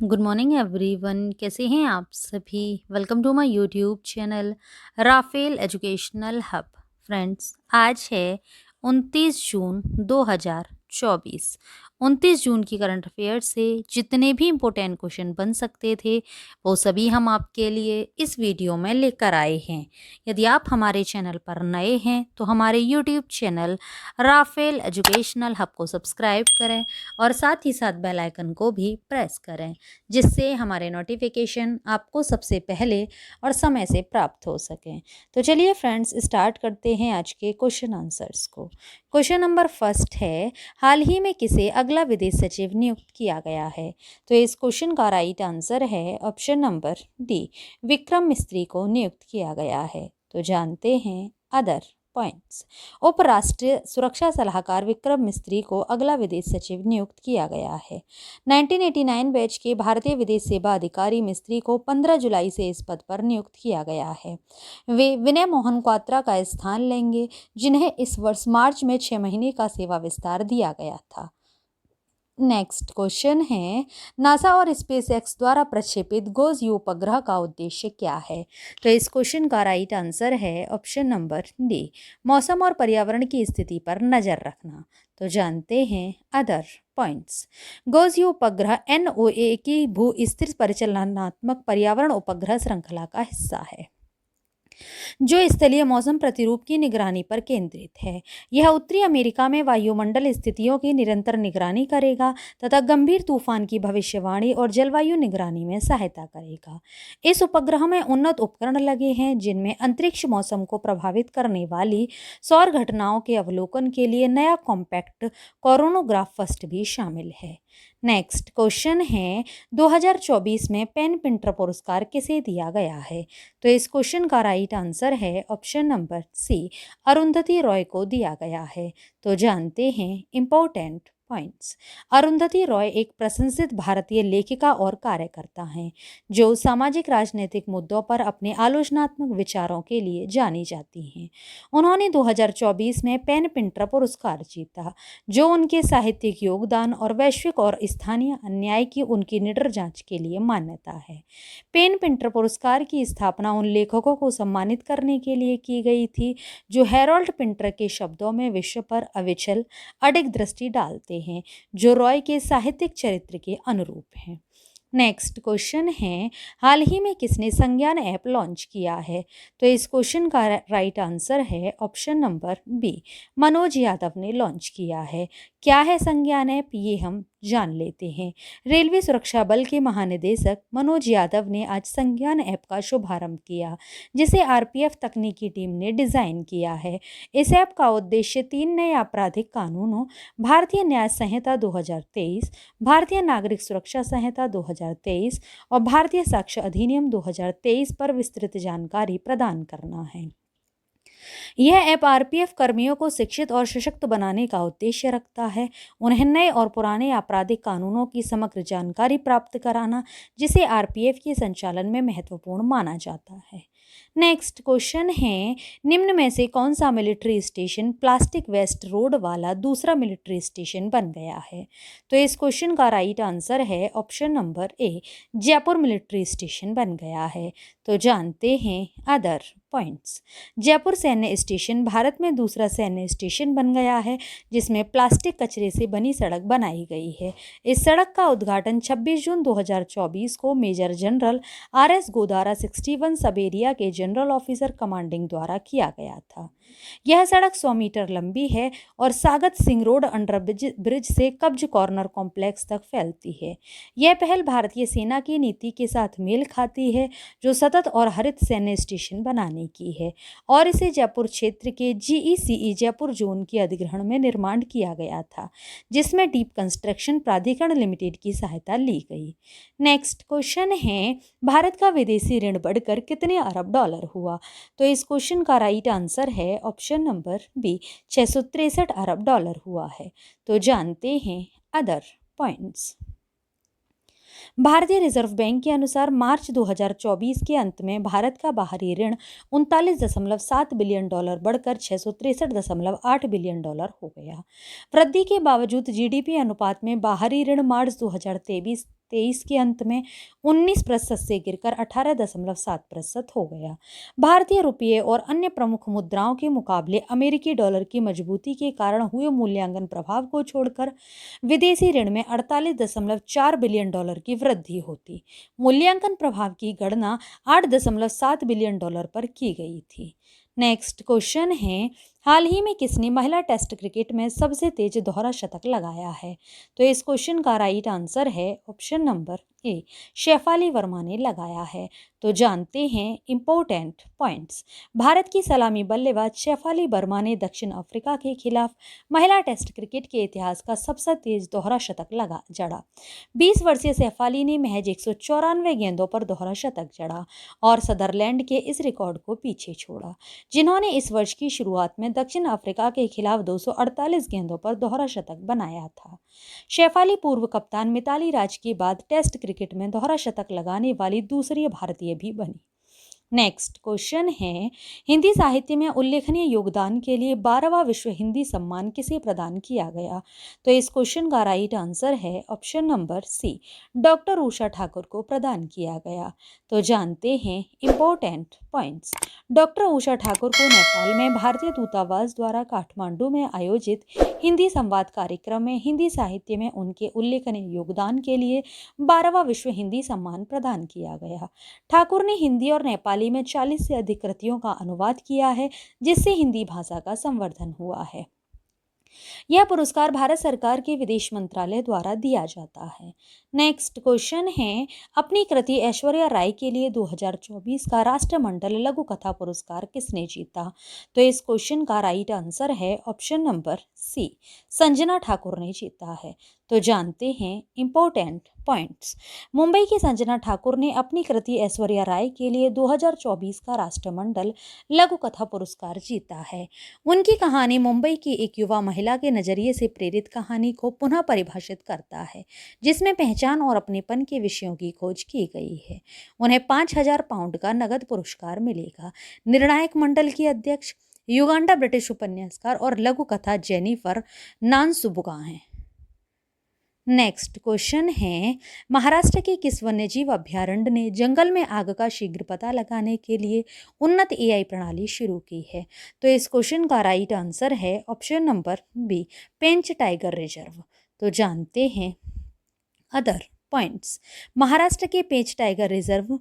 Good morning everyone, कैसे हैं आप सभी। Welcome to my YouTube channel Rafale educational hub. Friends, आज है 29 जून 2024। 29 जून की करंट अफेयर से जितने भी इम्पोर्टेंट क्वेश्चन बन सकते थे वो सभी हम आपके लिए इस वीडियो में लेकर आए हैं। यदि आप हमारे चैनल पर नए हैं तो हमारे YouTube channel Rafale educational hub को सब्सक्राइब करें और साथ ही साथ बेल आइकन को भी प्रेस करें, जिससे हमारे नोटिफिकेशन आपको सबसे पहले और समय से प्राप्त हो सकें। तो चलिए फ्रेंड्स, स्टार्ट करते हैं आज के क्वेश्चन आंसर्स को। क्वेश्चन नंबर फर्स्ट है, हाल ही में किसे अगला विदेश सचिव नियुक्त किया गया है। तो इस क्वेश्चन का राइट आंसर है ऑप्शन नंबर डी, विक्रम मिस्त्री को नियुक्त किया गया है। तो जानते हैं अदर पॉइंट्स। उपराष्ट्रीय सुरक्षा सलाहकार विक्रम मिस्त्री को अगला विदेश सचिव नियुक्त किया गया है। 1989 बैच के भारतीय विदेश सेवा अधिकारी मिस्त्री को 15 जुलाई से इस पद पर नियुक्त किया गया है। वे विनय मोहन क्वात्रा का स्थान लेंगे, जिन्हें इस वर्ष मार्च में 6 महीने का सेवा विस्तार दिया गया था। नेक्स्ट क्वेश्चन है, नासा और स्पेस एक्स द्वारा प्रक्षेपित गोज़ उपग्रह का उद्देश्य क्या है। तो इस क्वेश्चन का राइट आंसर है ऑप्शन नंबर डी, मौसम और पर्यावरण की स्थिति पर नजर रखना। तो जानते हैं अदर पॉइंट्स। गोज़ उपग्रह NOAA की भू स्थिर परिचालनात्मक पर्यावरण उपग्रह श्रृंखला का हिस्सा है, जो स्थलीय मौसम प्रतिरूप की निगरानी पर केंद्रित है। यह उत्तरी अमेरिका में वायुमंडल स्थितियों की निरंतर निगरानी करेगा तथा गंभीर तूफान की भविष्यवाणी और जलवायु निगरानी में सहायता करेगा। इस उपग्रह में उन्नत उपकरण लगे हैं, जिनमें अंतरिक्ष मौसम को प्रभावित करने वाली सौर घटनाओं के अवलोकन के लिए नया कॉम्पैक्ट कोरोनोग्राफ फर्स्ट भी शामिल है। नेक्स्ट क्वेश्चन है, 2024 में पेन पिंटर पुरस्कार किसे दिया गया है। तो इस क्वेश्चन का राइट आंसर है option number C, Arundhati Roy को दिया गया है। तो जानते हैं इंपॉर्टेंट पॉइंट्स। अरुंधति रॉय एक प्रशंसित भारतीय लेखिका और कार्यकर्ता हैं, जो सामाजिक राजनीतिक मुद्दों पर अपने आलोचनात्मक विचारों के लिए जानी जाती हैं। उन्होंने 2024 में पेन पिंटर पुरस्कार जीता, जो उनके साहित्यिक योगदान और वैश्विक और स्थानीय अन्याय की उनकी निडर जांच के लिए मान्यता है। पेन पिंटर पुरस्कार की स्थापना उन लेखकों को सम्मानित करने के लिए की गई थी, जो हैरोल्ड पिंटर के शब्दों में विश्व पर अविचल अडिग दृष्टि डालते हैं, जो रॉय के साहित्यिक चरित्र के अनुरूप हैं। नेक्स्ट क्वेश्चन है, हाल ही में किसने संज्ञान ऐप लॉन्च किया है। तो इस क्वेश्चन का राइट आंसर है option number B, Manoj Yadav ने लॉन्च किया है। क्या है संज्ञान ऐप, ये हम जान लेते हैं। रेलवे सुरक्षा बल के महानिदेशक मनोज यादव ने आज संज्ञान ऐप का शुभारंभ किया, जिसे RPF तकनीकी टीम ने डिजाइन किया है। इस ऐप का उद्देश्य 3 नए आपराधिक कानूनों, भारतीय न्याय संहिता 2023, भारतीय नागरिक सुरक्षा संहिता 2023 और भारतीय साक्ष्य अधिनियम 2023 पर विस्तृत जानकारी प्रदान करना है। यह ऐप RPF कर्मियों को शिक्षित और सशक्त बनाने का उद्देश्य रखता है, उन्हें नए और पुराने आपराधिक कानूनों की समग्र जानकारी प्राप्त कराना, जिसे RPF के संचालन में महत्वपूर्ण माना जाता है। नेक्स्ट क्वेश्चन है, निम्न में से कौन सा military station plastic waste road वाला दूसरा मिलिट्री स्टेशन बन गया है। तो इस क्वेश्चन का राइट आंसर है ऑप्शन नंबर ए, जयपुर मिलिट्री स्टेशन बन गया है। तो जानते हैं अदर पॉइंट्स। जयपुर सैन्य स्टेशन भारत में दूसरा सैन्य स्टेशन बन गया है, जिसमें प्लास्टिक कचरे से बनी सड़क बनाई गई है। इस सड़क का उद्घाटन 26 जून 2024 को मेजर जनरल RS गोदारा 61 सब एरिया के जनरल ऑफिसर कमांडिंग द्वारा किया गया था। यह सड़क 100 मीटर लंबी है और सागत सिंह रोड अंडर ब्रिज से कब्ज कॉर्नर कॉम्प्लेक्स तक फैलती है। यह पहल भारतीय सेना की नीति के साथ मेल खाती है, जो सतत और हरित सैन्य स्टेशन बनाने की है, और इसे जयपुर क्षेत्र के GECE जयपुर जोन के अधिग्रहण में निर्माण किया गया था, जिसमें डीप कंस्ट्रक्शन प्राधिकरण लिमिटेड की सहायता ली गई। नेक्स्ट क्वेश्चन है, भारत का विदेशी ऋण बढ़कर कितने अरब डॉलर हुआ। तो इस क्वेश्चन का राइट आंसर है ऑप्शन नंबर बी, 663 अरब डॉलर हुआ है। तो जानते हैं अदर पॉइंट्स। भारतीय रिजर्व बैंक के अनुसार मार्च 2024 के अंत में भारत का बाहरी ऋण 39.7 बिलियन डॉलर बढ़कर 663.8 बिलियन डॉलर हो गया। वृद्धि के बावजूद GDP अनुपात में बाहरी ऋण मार्च 2023 के अंत में 19% से गिरकर 18.7% हो गया। भारतीय रुपये और अन्य प्रमुख मुद्राओं के मुकाबले अमेरिकी डॉलर की मजबूती के कारण हुए मूल्यांकन प्रभाव को छोड़कर विदेशी ऋण में 48.4 बिलियन डॉलर की वृद्धि होती। मूल्यांकन प्रभाव की गणना 8.7 बिलियन डॉलर पर की गई थी। नेक्स्ट क्वेश्चन है, हाल ही में किसने महिला टेस्ट क्रिकेट में सबसे तेज दोहरा शतक लगाया है? तो इस क्वेश्चन का राइट आंसर है option number A, Shefali Verma ने लगाया है। तो जानते हैं इंपॉर्टेंट पॉइंट्स। भारत की सलामी बल्लेबाज शेफाली वर्मा ने दक्षिण अफ्रीका के खिलाफ महिला टेस्ट क्रिकेट के इतिहास का सबसे तेज दोहरा शतक जड़ा। 20 वर्षीय शेफाली ने महज 194 गेंदों पर दोहरा शतक जड़ा और सदरलैंड के इस रिकॉर्ड को पीछे छोड़ा, जिन्होंने इस वर्ष की शुरुआत में दक्षिण अफ्रीका के खिलाफ 248 गेंदों पर दोहरा शतक बनाया था। शेफाली पूर्व कप्तान मिताली राज के बाद टेस्ट क्रिकेट में दोहरा शतक लगाने वाली दूसरी भारतीय भी बनी। नेक्स्ट क्वेश्चन है, हिंदी साहित्य में उल्लेखनीय योगदान के लिए 12वां विश्व हिंदी सम्मान किसे प्रदान किया गया? तो इस क्वेश्चन का राइट आंसर है ऑप्शन नंबर सी, डॉक्टर उषा ठाकुर को प्रदान किया गया। तो जानते हैं important points. Doctor Usha Thakur को नेपाल में भारतीय दूतावास द्वारा काठमांडू में आयोजित हिंदी संवाद कार्यक्रम में हिंदी साहित्य में उनके उल्लेखनीय योगदान के लिए 12वां विश्व हिंदी सम्मान प्रदान किया गया। ठाकुर ने हिंदी और नेपाली में 40 से अधिक कृतियों का अनुवाद किया है, जिससे हिंदी भाषा का संवर्धन हुआ है। यह पुरस्कार भारत सरकार के विदेश मंत्रालय द्वारा दिया जाता है। नेक्स्ट क्वेश्चन है, अपनी कृति ऐश्वर्या राय के लिए 2024 का राष्ट्रमंडल लघु कथा पुरस्कार किसने जीता? तो इस क्वेश्चन का राइट आंसर है option number C, Sanjana Thakur ने जीता है। तो जानते हैं इंपॉर्टेंट पॉइंट्स। मुंबई की संजना ठाकुर ने अपनी कृति ऐश्वर्या राय के लिए 2024 का राष्ट्रमंडल लघु कथा पुरस्कार जीता है। उनकी कहानी मुंबई की एक युवा महिला के नजरिए से प्रेरित कहानी को पुनः परिभाषित करता है, जिसमें पहचान और अपनेपन के विषयों की खोज की गई है। उन्हें 5,000 पाउंड का नगद पुरस्कार मिलेगा। निर्णायक मंडल की अध्यक्ष युगांडा ब्रिटिश उपन्यासकार और लघु कथा जेनिफर नानसुबुगा हैं। नेक्स्ट क्वेश्चन है, महाराष्ट्र के किस वन्यजीव अभ्यारण्य ने जंगल में आग का शीघ्र पता लगाने के लिए उन्नत एआई प्रणाली शुरू की है? तो इस क्वेश्चन का राइट आंसर है ऑप्शन नंबर बी, पेंच टाइगर रिजर्व। तो जानते हैं अदर पॉइंट्स। महाराष्ट्र के पेंच टाइगर रिजर्व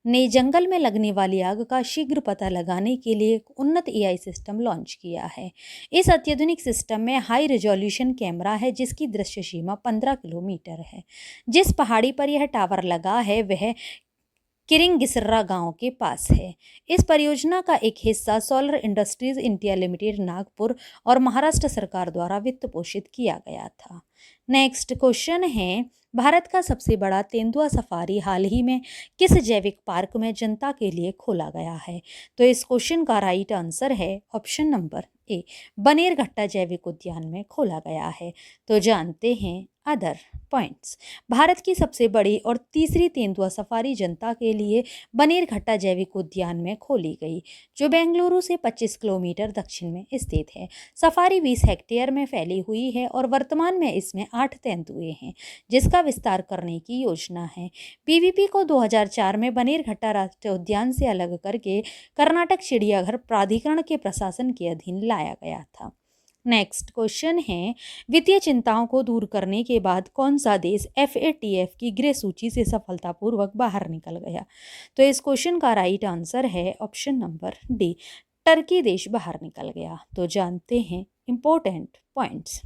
ने जंगल में लगने वाली आग का शीघ्र पता लगाने के लिए एक उन्नत एआई सिस्टम लॉन्च किया है। इस अत्याधुनिक सिस्टम में हाई रेजोल्यूशन कैमरा है, जिसकी दृश्य सीमा 15 किलोमीटर है। जिस पहाड़ी पर यह टावर लगा है वह किरिंगिसर्रा गांव के पास है। इस परियोजना का एक हिस्सा solar industries India limited Nagpur और महाराष्ट्र सरकार द्वारा वित्त पोषित किया गया था। नेक्स्ट क्वेश्चन है, भारत का सबसे बड़ा तेंदुआ सफारी हाल ही में किस जैविक पार्क में जनता के लिए खोला गया है? तो इस क्वेश्चन का राइट आंसर है ऑप्शन नंबर ए, बनेरघट्टा जैविक उद्यान में खोला गया है। तो जानते हैं अदर पॉइंट्स। भारत की सबसे बड़ी और तीसरी तेंदुआ सफारी जनता के लिए बनेरघट्टा जैविक उद्यान में खोली गई, जो बेंगलुरु से 25 किलोमीटर दक्षिण में स्थित है। सफारी 20 हेक्टेयर में फैली हुई है और वर्तमान में इसमें 8 तेंदुए हैं, जिसका विस्तार करने की योजना है। पीवीपी को 2004 में बनेरघट्टा राष्ट्रीय उद्यान से अलग करके कर्नाटक चिड़ियाघर प्राधिकरण के प्रशासन के अधीन लाया गया था। नेक्स्ट क्वेश्चन है, वित्तीय चिंताओं को दूर करने के बाद कौन सा देश FATF की ग्रे सूची से सफलतापूर्वक बाहर निकल गया? तो इस क्वेश्चन का राइट आंसर है ऑप्शन नंबर डी, टर्की देश बाहर निकल गया। तो जानते हैं इंपॉर्टेंट पॉइंट्स।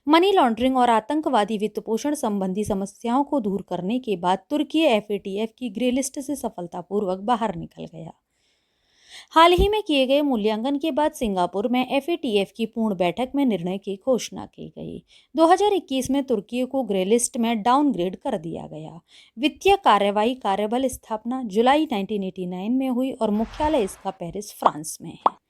मनी लॉन्ड्रिंग और आतंकवादी वित्त पोषण संबंधी समस्याओं को दूर करने के बाद तुर्की FATF की ग्रे लिस्ट से सफलतापूर्वक बाहर निकल गया। हाल ही में किए गए मूल्यांकन के बाद सिंगापुर में FATF की पूर्ण बैठक में निर्णय की घोषणा की गई। 2021 में तुर्की को ग्रे लिस्ट में डाउनग्रेड कर दिया गया। वित्तीय कार्रवाई कार्यबल स्थापना जुलाई 1989 में हुई और मुख्यालय इसका पेरिस, फ्रांस में है।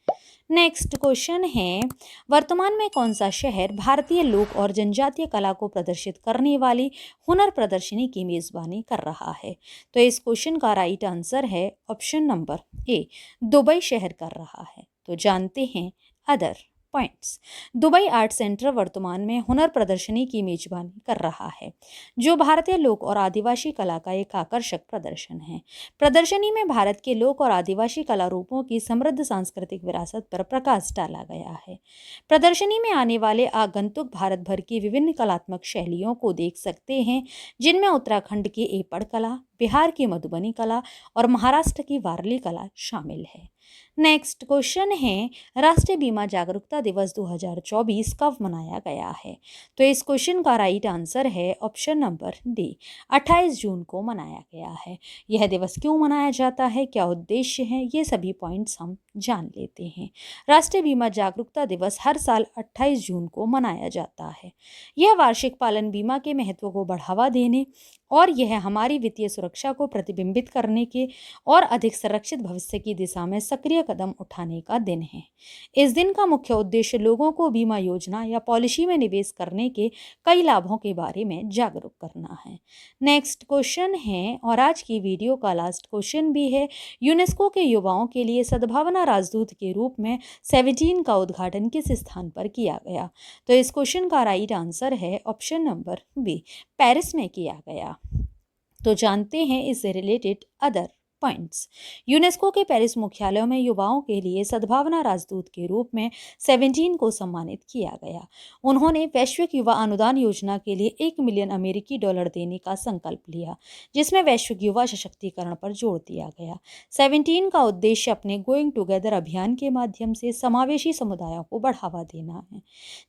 नेक्स्ट क्वेश्चन है, वर्तमान में कौन सा शहर भारतीय लोक और जनजातीय कला को प्रदर्शित करने वाली हुनर प्रदर्शनी की मेजबानी कर रहा है? तो इस क्वेश्चन का राइट आंसर है ऑप्शन नंबर ए, दुबई शहर कर रहा है। तो जानते हैं other points. Dubai art centre वर्तमान में हुनर प्रदर्शनी की मेजबानी कर रहा है, जो भारतीय लोक और आदिवासी कला का एक आकर्षक प्रदर्शन है। प्रदर्शनी में भारत के लोक और आदिवासी कला रूपों की समृद्ध सांस्कृतिक विरासत पर प्रकाश डाला गया है। प्रदर्शनी में आने वाले आगंतुक भारत भर की विभिन्न कलात्मक शैलियों को देख सकते हैं, जिनमें उत्तराखंड की एपड़ कला, बिहार की मधुबनी कला और महाराष्ट्र की वारली कला शामिल है। नेक्स्ट क्वेश्चन है, राष्ट्रीय बीमा जागरूकता दिवस 2024 कब मनाया गया है? तो इस क्वेश्चन का राइट आंसर है ऑप्शन नंबर डी, 28 जून को मनाया गया है। यह दिवस क्यों मनाया जाता है, क्या उद्देश्य है, ये सभी पॉइंट्स हम जान लेते हैं। राष्ट्रीय बीमा जागरूकता दिवस हर साल 28 जून को मनाया जाता है। यह वार्षिक पालन बीमा के महत्व को बढ़ावा देने और यह हमारी वित्तीय सुरक्षा को प्रतिबिंबित करने के और अधिक संरक्षित भविष्य की दिशा में सक्रिय कदम उठाने का दिन है। इस दिन का मुख्य उद्देश्य लोगों को बीमा योजना या पॉलिसी में निवेश करने के कई लाभों के बारे में जागरूक करना है। नेक्स्ट क्वेश्चन है, और आज की वीडियो का लास्ट क्वेश्चन भी है, यूनेस्को के युवाओं के लिए सद्भावना राजदूत के रूप में 17 का उद्घाटन किस स्थान पर किया गया? तो इस क्वेश्चन का राइट आंसर है ऑप्शन नंबर बी, पेरिस में किया गया। तो जानते हैं इससे रिलेटेड अदर पॉइंट्स। यूनेस्को के पेरिस मुख्यालय में युवाओं के लिए सद्भावना राजदूत के रूप में 17 को सम्मानित किया गया। उन्होंने वैश्विक युवा अनुदान योजना के लिए $1 मिलियन अमेरिकी देने का संकल्प लिया, जिसमें वैश्विक युवा सशक्तिकरण पर जोर दिया गया। 17 का उद्देश्य अपने गोइंग टुगेदर अभियान के माध्यम से समावेशी समुदायों को बढ़ावा देना है,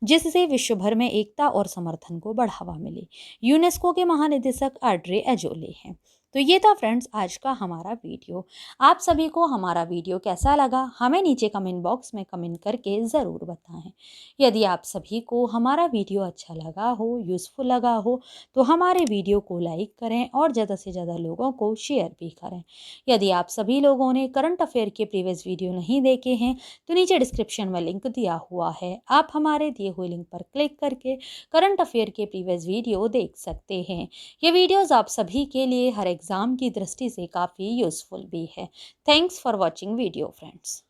जिससे विश्व भर में एकता और समर्थन को बढ़ावा मिले। यूनेस्को के महानिदेशक ऑड्रे एजोले हैं। तो ये था फ्रेंड्स आज का हमारा वीडियो। आप सभी को हमारा वीडियो कैसा लगा, हमें नीचे कमेंट बॉक्स में कमेंट करके ज़रूर बताएं। यदि आप सभी को हमारा वीडियो अच्छा लगा हो, यूज़फुल लगा हो, तो हमारे वीडियो को लाइक करें और ज़्यादा से ज़्यादा लोगों को शेयर भी करें। यदि आप सभी लोगों ने करंट अफेयर के प्रीवियस वीडियो नहीं देखे हैं, तो नीचे डिस्क्रिप्शन में लिंक दिया हुआ है, आप हमारे दिए हुए लिंक पर क्लिक करके करंट अफेयर के प्रीवियस वीडियो देख सकते हैं। ये वीडियोज़ आप सभी के लिए हर एग्ज़ाम की दृष्टि से काफ़ी यूज़फुल भी है। Thanks for watching video friends.